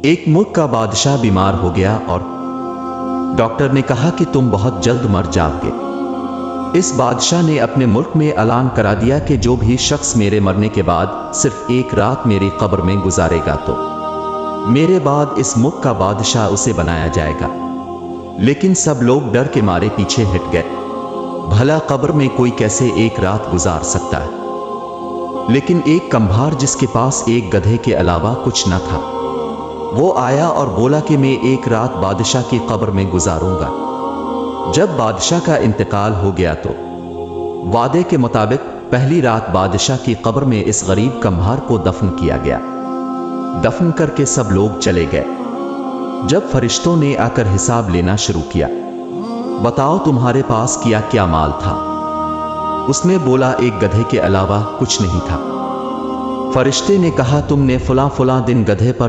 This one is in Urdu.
ایک ملک کا بادشاہ بیمار ہو گیا اور ڈاکٹر نے کہا کہ تم بہت جلد مر جاؤ گے۔ اس بادشاہ نے اپنے ملک میں اعلان کرا دیا کہ جو بھی شخص میرے مرنے کے بعد صرف ایک رات میری قبر میں گزارے گا تو میرے بعد اس ملک کا بادشاہ اسے بنایا جائے گا۔ لیکن سب لوگ ڈر کے مارے پیچھے ہٹ گئے، بھلا قبر میں کوئی کیسے ایک رات گزار سکتا ہے؟ لیکن ایک کمبھار جس کے پاس ایک گدھے کے علاوہ کچھ نہ تھا، وہ آیا اور بولا کہ میں ایک رات بادشاہ کی قبر میں گزاروں گا۔ جب بادشاہ کا انتقال ہو گیا تو وعدے کے مطابق پہلی رات بادشاہ کی قبر میں اس غریب کمبھار کو دفن کیا گیا۔ دفن کر کے سب لوگ چلے گئے۔ جب فرشتوں نے آ کر حساب لینا شروع کیا، بتاؤ تمہارے پاس کیا کیا مال تھا؟ اس نے بولا ایک گدھے کے علاوہ کچھ نہیں تھا۔ فرشتے نے کہا تم نے فلاں فلاں دن گدھے پر